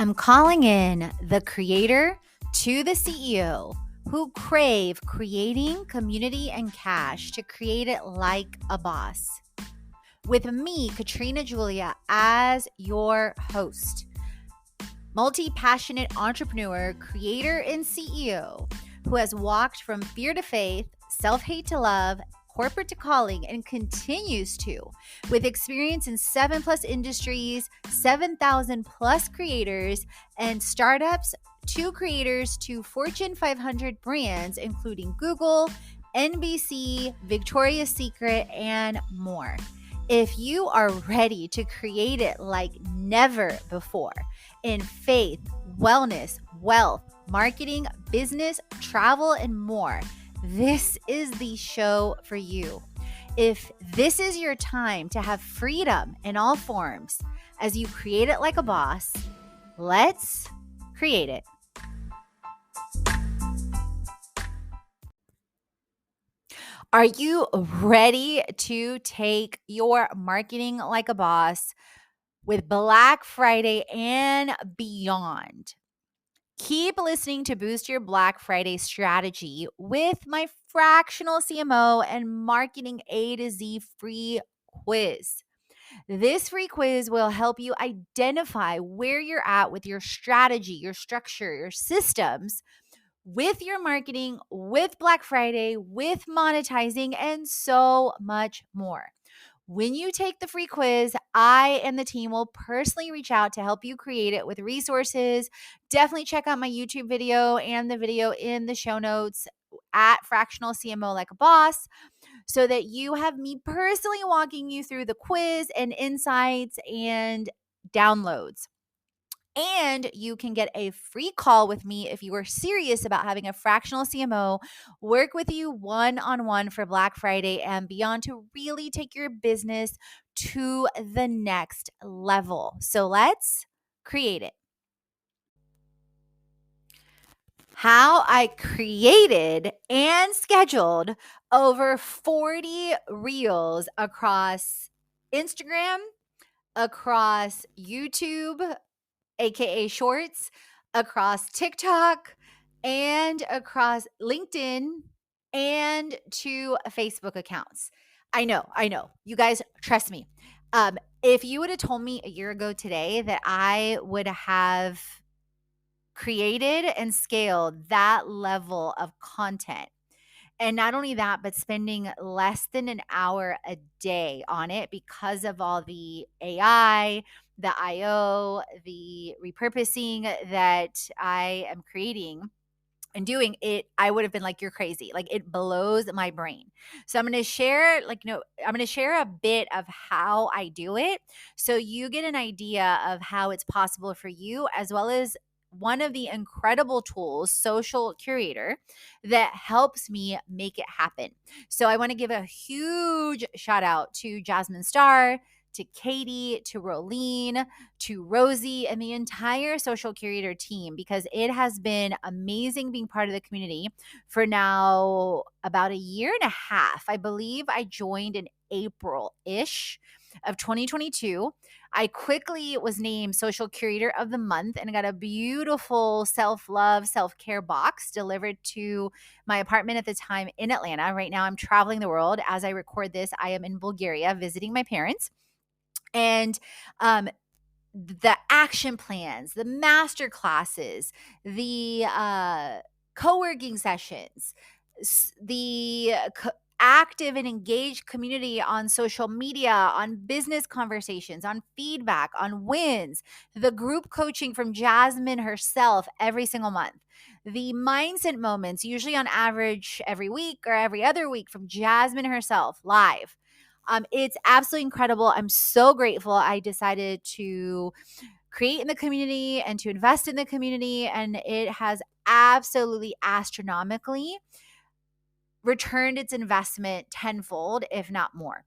I'm calling in the creator to the CEO who crave creating community and cash to create it like a boss. With me, Katrina Julia, as your host, multi-passionate entrepreneur, creator, and CEO who has walked from fear to faith, self-hate to love, corporate to calling, and continues to, with experience in 7+ industries, 7,000+ creators and startups, to creators to Fortune 500 brands, including Google, NBC, Victoria's Secret, and more. If you are ready to create it like never before in faith, wellness, wealth, marketing, business, travel, and more, this is the show for you. If this is your time to have freedom in all forms as you create it like a boss, let's create it. Are you ready to take your marketing like a boss with Black Friday and beyond? Keep listening to boost your Black Friday strategy with my fractional CMO and marketing A to Z free quiz. This free quiz will help you identify where you're at with your strategy, your structure, your systems, with your marketing, with Black Friday, with monetizing, and so much more. When you take the free quiz, I and the team will personally reach out to help you create it with resources. Definitely check out my YouTube video and the video in the show notes at Fractional CMO Like a Boss, so that you have me personally walking you through the quiz and insights and downloads. And you can get a free call with me if you are serious about having a fractional CMO work with you one-on-one for Black Friday and beyond to really take your business to the next level. So let's create it. How I created and scheduled over 40 reels across Instagram, across YouTube, aka Shorts, across TikTok, and across LinkedIn, and to Facebook accounts. I know. You guys, trust me. If you would have told me a year ago today that I would have created and scaled that level of content, and not only that, but spending less than an hour a day on it because of all the AI, the IO, the repurposing that I am creating and doing it, I would have been like, you're crazy. Like, it blows my brain. So I'm going to share, I'm going to share a bit of how I do it so you get an idea of how it's possible for you, as well as one of the incredible tools, Social Curator, that helps me make it happen. So I want to give a huge shout out to Jasmine Starr, to Katie, to Rolene, to Rosie, and the entire Social Curator team, because it has been amazing being part of the community for now about a year and a half. I believe I joined in April-ish of 2022. I quickly was named Social Curator of the Month and got a beautiful self-love, self-care box delivered to my apartment at the time in Atlanta. Right now, I'm traveling the world. As I record this, I am in Bulgaria visiting my parents. And the action plans, the master classes, the co-working sessions, the active and engaged community on social media, on business conversations, on feedback, on wins, the group coaching from Jasmine herself every single month, the mindset moments, usually on average every week or every other week from Jasmine herself live. It's absolutely incredible. I'm so grateful I decided to create in the community and to invest in the community, and it has absolutely astronomically returned its investment tenfold, if not more.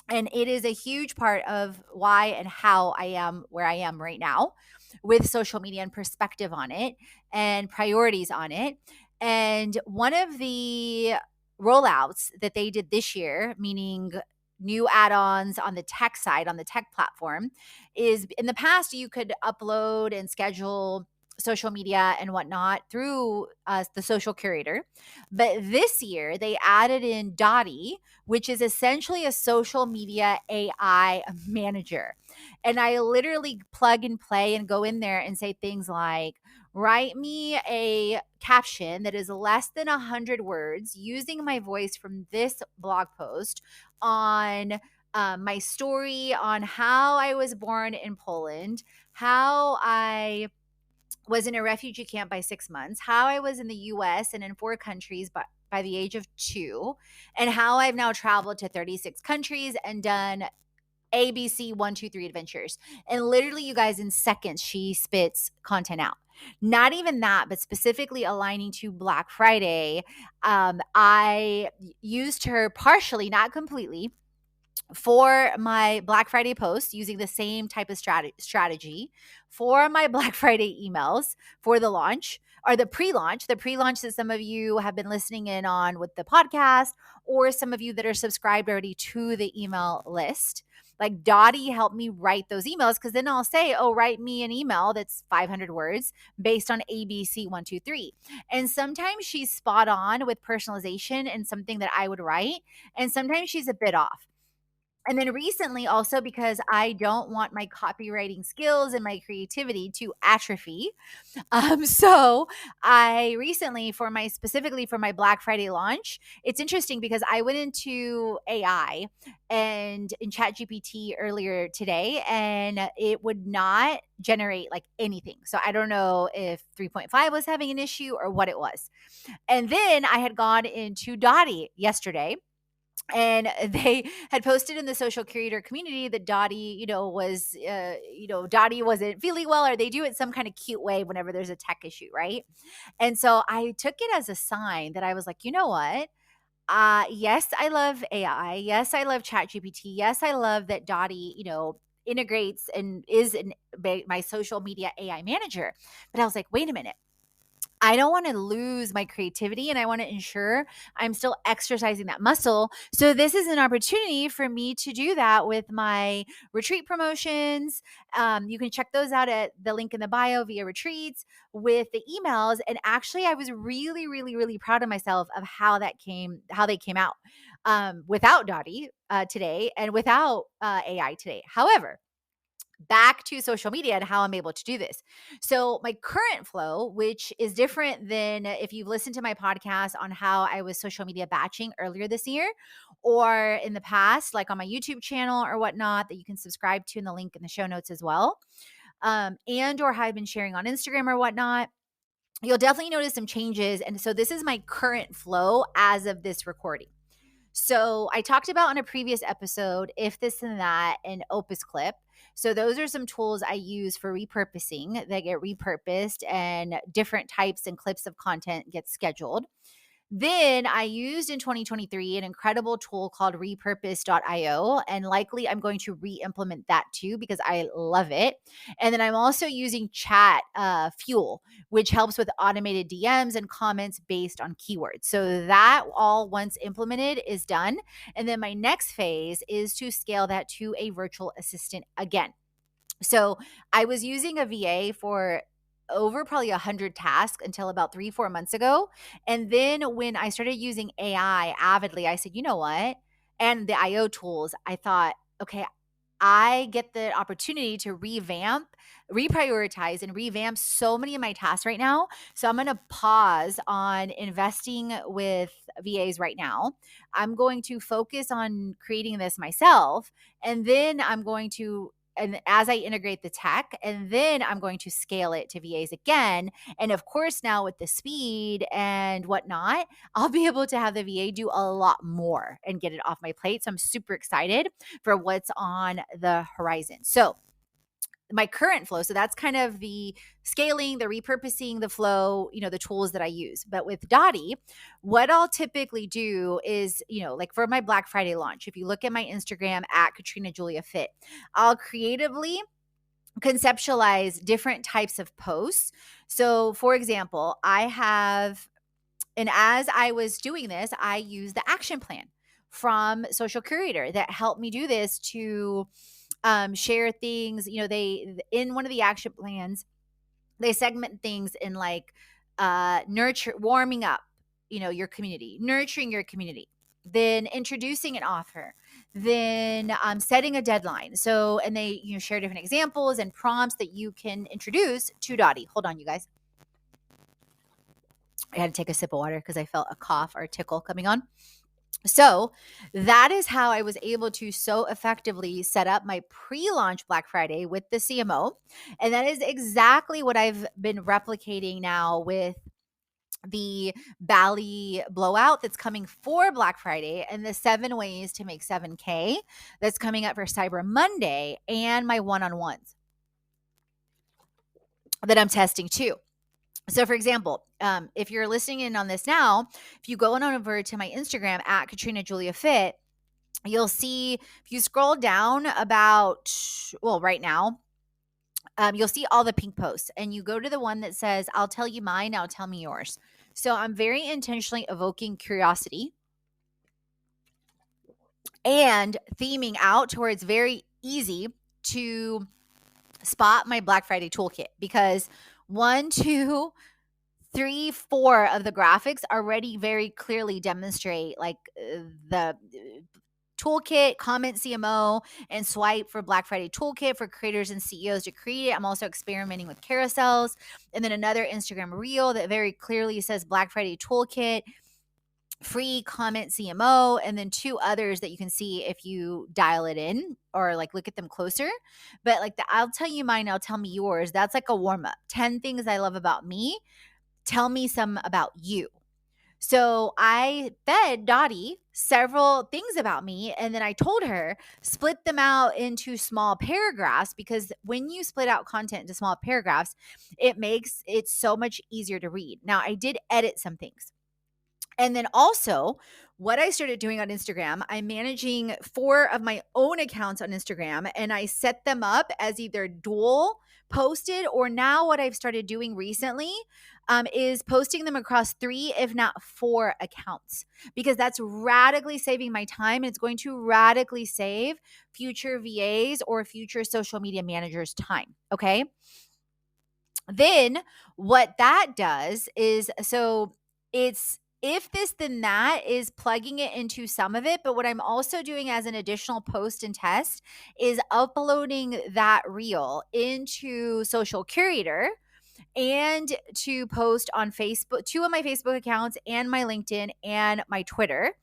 And it is a huge part of why and how I am where I am right now with social media and perspective on it and priorities on it. And one of the rollouts that they did this year, meaning new add-ons on the tech side, on the tech platform, is in the past you could upload and schedule social media and whatnot through the social curator. But this year they added in Dottie, which is essentially a social media AI manager. And I literally plug and play and go in there and say things like, write me a caption that is less than 100 words using my voice from this blog post on my story on how I was born in Poland, how I was in a refugee camp by 6 months, how I was in the US and in 4 countries by the age of 2, and how I've now traveled to 36 countries and done ABC 1, 2, 3 adventures. And literally, you guys, in seconds, she spits content out. Not even that, but specifically aligning to Black Friday. I used her partially, not completely, for my Black Friday posts using the same type of strategy for my Black Friday emails for the launch or the pre-launch that some of you have been listening in on with the podcast, or some of you that are subscribed already to the email list. Like Dottie helped me write those emails, because then I'll say, oh, write me an email that's 500 words based on ABC 1, 2, 3. And sometimes she's spot on with personalization and something that I would write. And sometimes she's a bit off. And then recently, also because I don't want my copywriting skills and my creativity to atrophy. So I recently, specifically for my Black Friday launch, it's interesting because I went into AI and in ChatGPT earlier today, and it would not generate like anything. So I don't know if 3.5 was having an issue or what it was. And then I had gone into Dottie yesterday, and they had posted in the social curator community that Dottie, Dottie wasn't feeling well, or they do it some kind of cute way whenever there's a tech issue, right? And so I took it as a sign that I was like, you know what? Yes, I love AI. Yes, I love ChatGPT. Yes, I love that Dottie, integrates and is my social media AI manager. But I was like, wait a minute. I don't want to lose my creativity, and I want to ensure I'm still exercising that muscle. So this is an opportunity for me to do that with my retreat promotions. You can check those out at the link in the bio via retreats with the emails. And actually, I was really, really, really proud of myself of how they came out without Dottie today and without AI today. However, back to social media and how I'm able to do this. So, my current flow, which is different than if you've listened to my podcast on how I was social media batching earlier this year, or in the past, like on my YouTube channel or whatnot, that you can subscribe to in the link in the show notes as well, and or how I've been sharing on Instagram or whatnot. You'll definitely notice some changes. And so, this is my current flow as of this recording. So I talked about on a previous episode, If This and That, and Opus Clip. So those are some tools I use for repurposing that get repurposed and different types and clips of content get scheduled. Then I used in 2023 an incredible tool called repurpose.io, and likely I'm going to re-implement that too because I love it. And then I'm also using Chat Fuel, which helps with automated DMs and comments based on keywords. So that all, once implemented, is done. And then my next phase is to scale that to a virtual assistant again. So I was using a VA for over probably 100 tasks until about 3, 4 months ago. And then when I started using AI avidly, I said, you know what? And the IO tools, I thought, okay, I get the opportunity to reprioritize, and revamp so many of my tasks right now. So I'm going to pause on investing with VAs right now. I'm going to focus on creating this myself. And then and as I integrate the tech, and then I'm going to scale it to VAs again. And of course, now with the speed and whatnot, I'll be able to have the VA do a lot more and get it off my plate. So I'm super excited for what's on the horizon. So my current flow, so that's kind of the scaling, the repurposing, the flow, the tools that I use. But with Dottie, what I'll typically do is, like for my Black Friday launch, if you look at my Instagram at Katrina Julia Fit, I'll creatively conceptualize different types of posts. So for example, and as I was doing this, I used the action plan. from Social Curator that helped me do this to share things. They in one of the action plans, they segment things in like nurture, warming up, your community, nurturing your community, then introducing an author, then setting a deadline. So, and they share different examples and prompts that you can introduce to Dottie. Hold on, you guys. I had to take a sip of water because I felt a cough or a tickle coming on. So that is how I was able to so effectively set up my pre-launch Black Friday with the CMO. And that is exactly what I've been replicating now with the Bali blowout that's coming for Black Friday, and the 7 ways to make 7K that's coming up for Cyber Monday, and my one-on-ones that I'm testing too. So for example, if you're listening in on this now, if you go on over to my Instagram at Katrina Julia Fit, you'll see, if you scroll down about, well, right now, you'll see all the pink posts, and you go to the one that says, I'll tell you mine, now tell me yours. So I'm very intentionally evoking curiosity and theming out to where it's very easy to spot my Black Friday toolkit, because 1, 2, 3, 4 of the graphics already very clearly demonstrate like the toolkit, comment CMO, and swipe for Black Friday toolkit for creators and CEOs to create it. I'm also experimenting with carousels. And then another Instagram reel that very clearly says Black Friday toolkit, free comment CMO, and then 2 others that you can see if you dial it in or like look at them closer. But like the I'll tell you mine, I'll tell me yours, that's like a warm up. 10 things I love about me. Tell me some about you. So I fed Dottie several things about me, and then I told her, split them out into small paragraphs, because when you split out content into small paragraphs, it makes it so much easier to read. Now, I did edit some things. And then also, what I started doing on Instagram, I'm managing 4 of my own accounts on Instagram, and I set them up as either dual posted, or now what I've started doing recently is posting them across 3, if not 4 accounts, because that's radically saving my time. And it's going to radically save future VAs or future social media managers time. Okay. Then what that does is, so it's, if this then that is plugging it into some of it. But what I'm also doing as an additional post and test is uploading that reel into Social Curator and to post on Facebook, 2 of my Facebook accounts and my LinkedIn and my Twitter.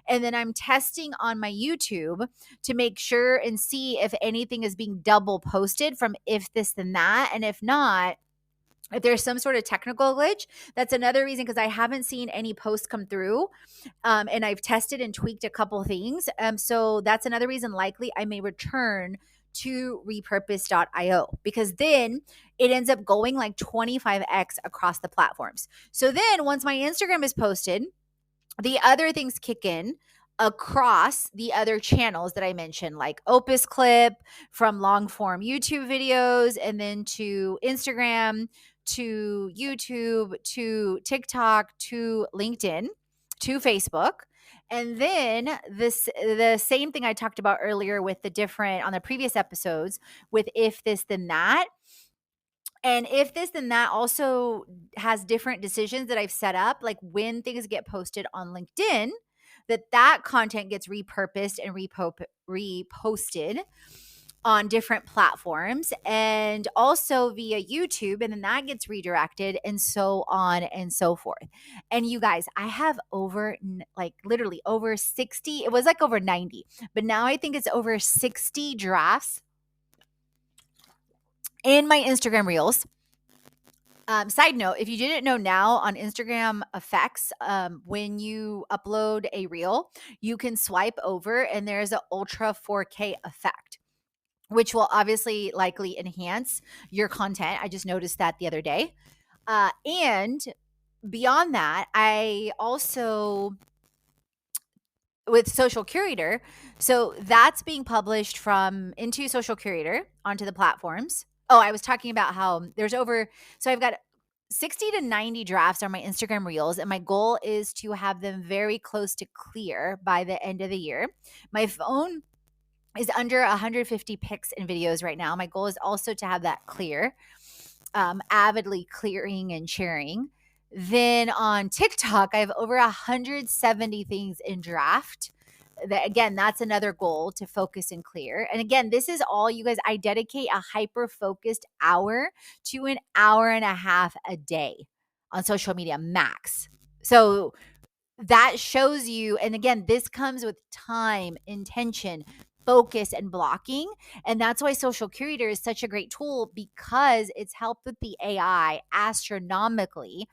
And then I'm testing on my YouTube to make sure and see if anything is being double posted from if this then that. And if not, if there's some sort of technical glitch, that's another reason, because I haven't seen any posts come through, and I've tested and tweaked a couple things. So that's another reason likely I may return to repurpose.io, because then it ends up going like 25x across the platforms. So then once my Instagram is posted, the other things kick in across the other channels that I mentioned, like Opus Clip, from long form YouTube videos, and then to Instagram, to YouTube, to TikTok, to LinkedIn, to Facebook. And then the same thing I talked about earlier with the different on the previous episodes with if this then that. And if this then that also has different decisions that I've set up, like when things get posted on LinkedIn, that content gets repurposed and reposted on different platforms, and also via YouTube, and then that gets redirected, and so on and so forth. And you guys, I have over like literally over 60, it was like over 90, but now I think it's over 60 drafts in my Instagram reels. Side note, if you didn't know, now on Instagram effects, when you upload a reel, you can swipe over and there's an ultra 4K effect, which will obviously likely enhance your content. I just noticed that the other day. And beyond that, I also, with Social Curator, so that's being published from into Social Curator onto the platforms. Oh, I was talking about how there's over, so I've got 60 to 90 drafts are my Instagram reels, and my goal is to have them very close to clear by the end of the year. My phone is under 150 pics and videos right now. My goal is also to have that clear, avidly clearing and sharing. Then on TikTok, I have over 170 things in draft. Again, that's another goal, to focus and clear. And again, this is all, you guys, I dedicate a hyper focused hour to an hour and a half a day on social media max. So that shows you, and again, this comes with time, intention, focus, and blocking. And that's why Social Curator is such a great tool, because it's helped with the AI astronomically.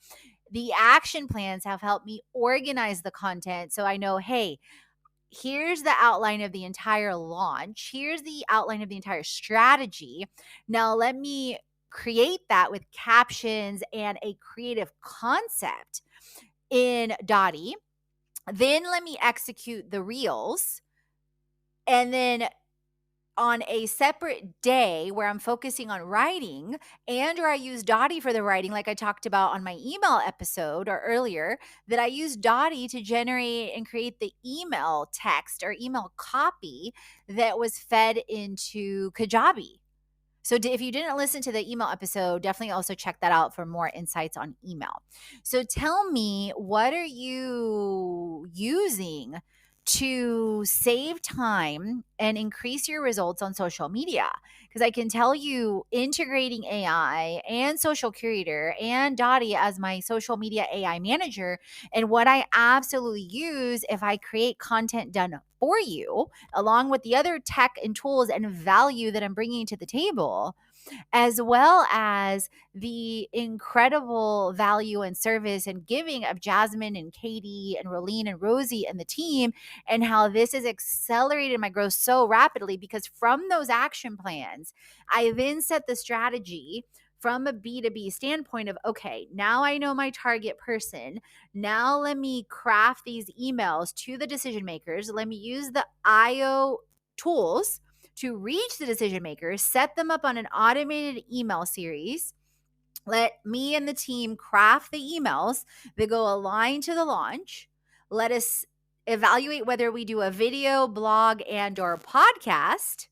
The action plans have helped me organize the content, so I know, hey, here's the outline of the entire launch, here's the outline of the entire strategy. Now let me create that with captions and a creative concept in Dottie. Then let me execute the reels. And then on a separate day where I'm focusing on writing, and or I use Dottie for the writing, like I talked about on my email episode or earlier, that I use Dottie to generate and create the email text or email copy that was fed into Kajabi. So if you didn't listen to the email episode, definitely also check that out for more insights on email. So tell me, what are you using to save time and increase your results on social media? Because I can tell you, integrating AI and Social Curator and Dottie as my social media AI manager, and what I absolutely use if I create content done for you, along with the other tech and tools and value that I'm bringing to the table, as well as the incredible value and service and giving of Jasmine and Katie and Rolene and Rosie and the team, and how this has accelerated my growth so rapidly. Because from those action plans, I then set the strategy from a B2B standpoint of, okay, now I know my target person. Now let me craft these emails to the decision makers. Let me use the IO tools to reach the decision makers, set them up on an automated email series. Let me and the team craft the emails that go aligned to the launch. Let us evaluate whether we do a video, blog, and or podcast,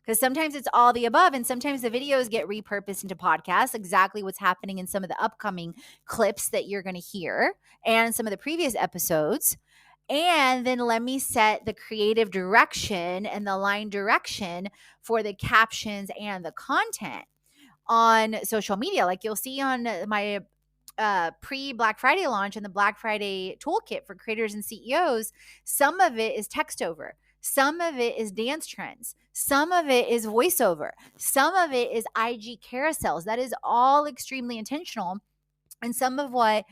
because sometimes it's all the above, and sometimes the videos get repurposed into podcasts, exactly what's happening in some of the upcoming clips that you're going to hear and some of the previous episodes. And then let me set the creative direction and the line direction for the captions and the content on social media. Like you'll see on my pre-Black Friday launch and the Black Friday toolkit for creators and CEOs, some of it is text over. Some of it is dance trends. Some of it is voiceover. Some of it is IG carousels. That is all extremely intentional. And some of what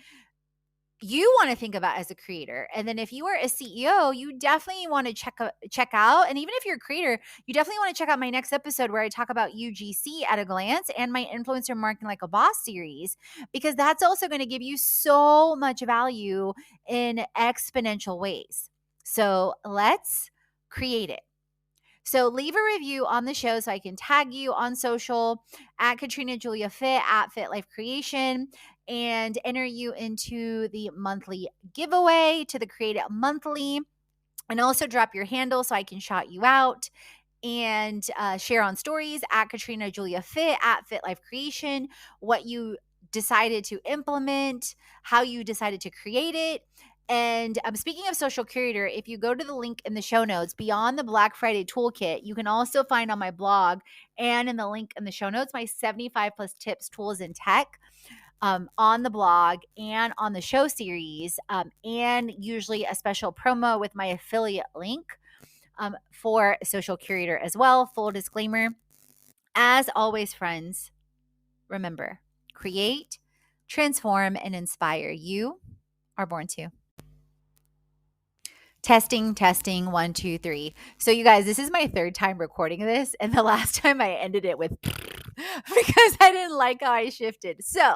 you want to think about as a creator. And then if you are a CEO, you definitely want to check out. And even if you're a creator, you definitely want to check out my next episode where I talk about UGC at a glance and my Influencer Marketing Like a Boss series, because that's also going to give you so much value in exponential ways. So let's create it. So leave a review on the show so I can tag you on social at Katrina Julia Fit, at Fit Life Creation, and enter you into the monthly giveaway to the Create It Monthly. And also drop your handle so I can shout you out, and share on stories at Katrina Julia Fit, at Fit Life Creation, what you decided to implement, how you decided to create it. And speaking of Social Curator, if you go to the link in the show notes, beyond the Black Friday toolkit, you can also find on my blog and in the link in the show notes my 75 plus tips, tools, and tech on the blog and on the show series, and usually a special promo with my affiliate link for Social Curator as well. Full disclaimer. As always, friends, remember, create, transform, and inspire. You are born to. Testing, 1, 2, 3. So you guys, this is my third time recording this, and the last time I ended it with because I didn't like how I shifted. So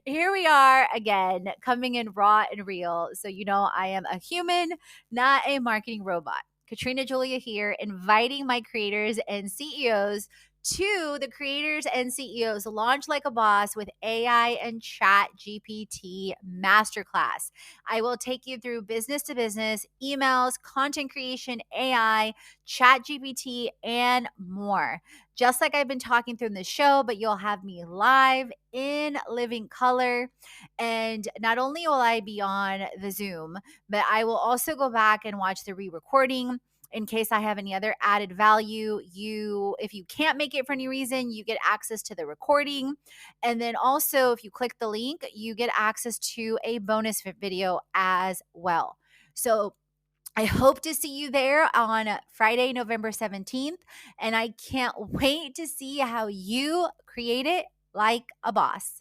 here we are again, coming in raw and real. So you know I am a human, not a marketing robot. Katrina Julia here, inviting my creators and CEOs to the creators and CEOs Launch Like a Boss with AI and Chat GPT Masterclass. I will take you through business to business, emails, content creation, AI, Chat GPT, and more. Just like I've been talking through in the show, but you'll have me live in living color. And not only will I be on the Zoom, but I will also go back and watch the re-recording in case I have any other added value. If you can't make it for any reason, you get access to the recording. And then also, if you click the link, you get access to a bonus video as well. So I hope to see you there on Friday, November 17th. And I can't wait to see how you create it like a boss.